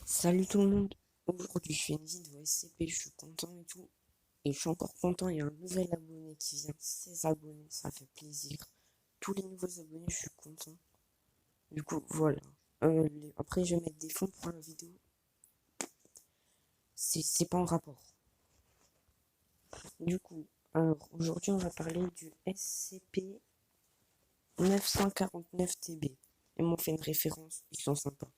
Salut tout le monde, aujourd'hui je fais une vidéo SCP, je suis content et tout, et je suis encore content, il y a un nouvel abonné qui vient, 16 abonnés, ça fait plaisir. Tous les nouveaux abonnés, je suis content. Du coup, voilà. Après, je vais mettre des fonds pour la vidéo, c'est pas en rapport. Du coup, alors aujourd'hui on va parler du SCP 949 TB. Ils m'ont fait une référence, ils sont sympas.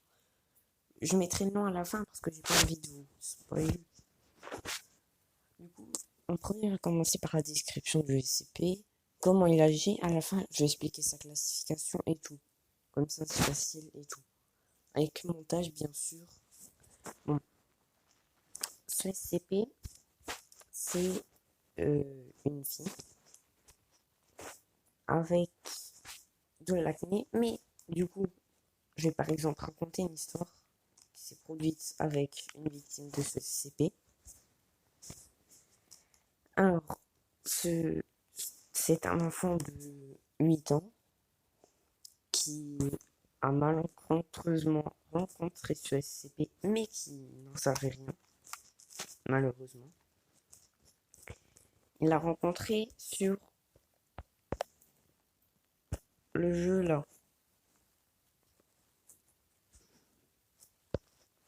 Je mettrai le nom à la fin parce que j'ai pas envie de vous spoiler. Du coup, en premier, on va commencer par la description du SCP, comment il agit. À la fin, je vais expliquer sa classification et tout. Comme ça, c'est facile et tout. Avec le montage, bien sûr. Bon, ce SCP, c'est une fille avec de l'acné, mais du coup, je vais par exemple raconter une histoire qui s'est produite avec une victime de ce SCP. Alors, ce, c'est un enfant de 8 ans qui a malencontreusement rencontré ce SCP, mais qui n'en savait rien, malheureusement. Il l'a rencontré sur le jeu là.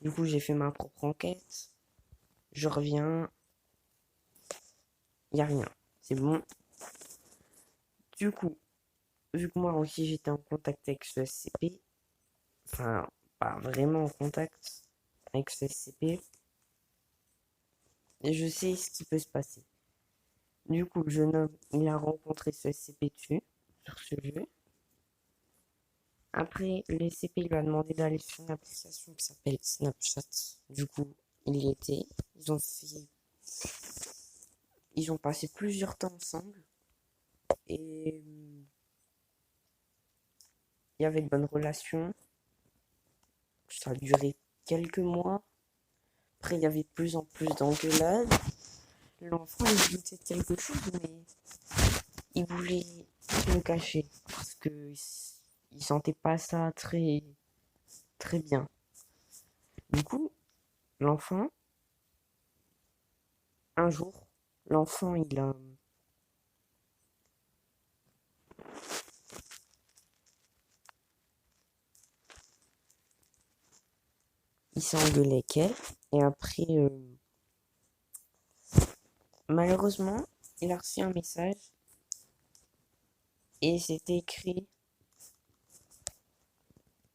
Du coup, j'ai fait ma propre enquête. Je reviens, il n'y a rien. C'est bon. Du coup, vu que moi aussi j'étais en contact avec ce SCP, enfin, pas vraiment en contact avec ce SCP, et je sais ce qui peut se passer. Du coup, le jeune homme, il a rencontré ce SCP dessus, sur ce jeu. Après, le SCP lui a demandé d'aller sur une application qui s'appelle Snapchat. Du coup, il y était. Ils ont passé plusieurs temps ensemble et il y avait de bonnes relations. Ça a duré quelques mois. Après, il y avait de plus en plus d'engueulades. L'enfant, il se doutait de quelque chose, mais il voulait le cacher parce que il sentait pas ça très très bien. Du coup, l'enfant, un jour, l'enfant, il s'est engueulé avec elle. Et après, malheureusement, il a reçu un message et c'était écrit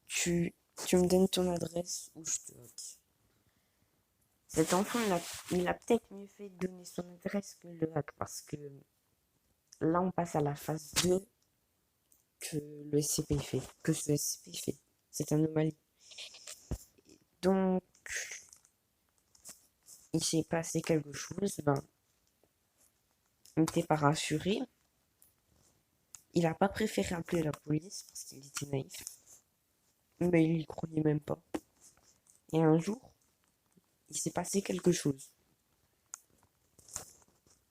tu, tu me donnes ton adresse ou je te hack. Cet enfant, il a peut-être mieux fait de donner son adresse que le hack parce que là, on passe à la phase 2 que le SCP fait, que ce SCP fait. Cette anomalie. Donc, il s'est passé quelque chose, ben, il n'était pas rassuré. Il n'a pas préféré appeler la police parce qu'il était naïf. Mais il y croyait même pas. Et un jour, il s'est passé quelque chose.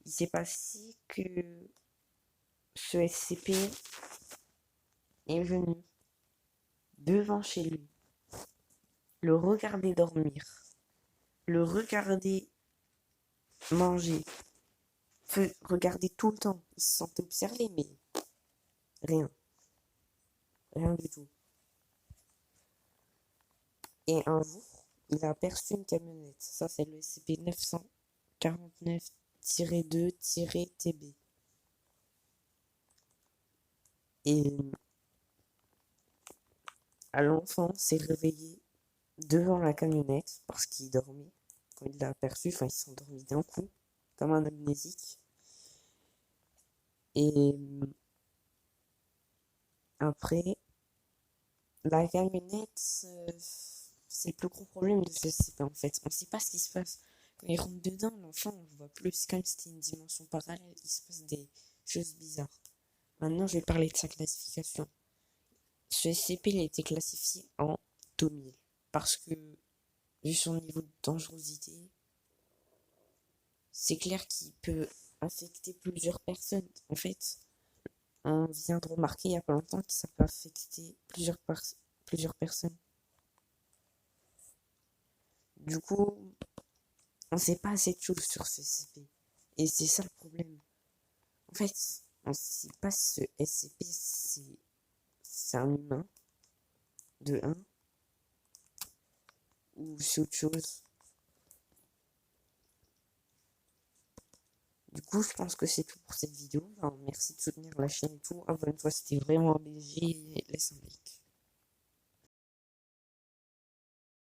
Il s'est passé que ce SCP est venu devant chez lui, le regarder dormir, le regarder manger, regarder tout le temps. Il se sentait observé, mais rien, rien du tout. Et un jour, il a aperçu une camionnette. Ça, c'est le SCP 949-2-TB. Et à l'enfant s'est réveillé devant la camionnette parce qu'il dormait. Quand il l'a aperçu, enfin, il s'est endormi d'un coup, comme un amnésique. Et après, la camionnette, c'est le plus gros problème de ce site en fait. On ne sait pas ce qui se passe. Quand il rentre dedans, l'enfant, on le voit plus comme si c'était une dimension parallèle. Il se passe des choses bizarres. Maintenant, je vais parler de sa classification. Ce SCP, il a été classifié en 2000 parce que, vu son niveau de dangerosité, c'est clair qu'il peut affecter plusieurs personnes. En fait, on vient de remarquer il n'y a pas longtemps que ça peut affecter plusieurs personnes. Du coup, on sait pas assez de choses sur ce SCP. Et c'est ça le problème. En fait, on sait pas ce SCP, c'est un humain, de un, ou c'est autre chose. Du coup, je pense que c'est tout pour cette vidéo. Ben, merci de soutenir la chaîne et tout. Abonne-toi, c'était vraiment un BG. Laisse un like.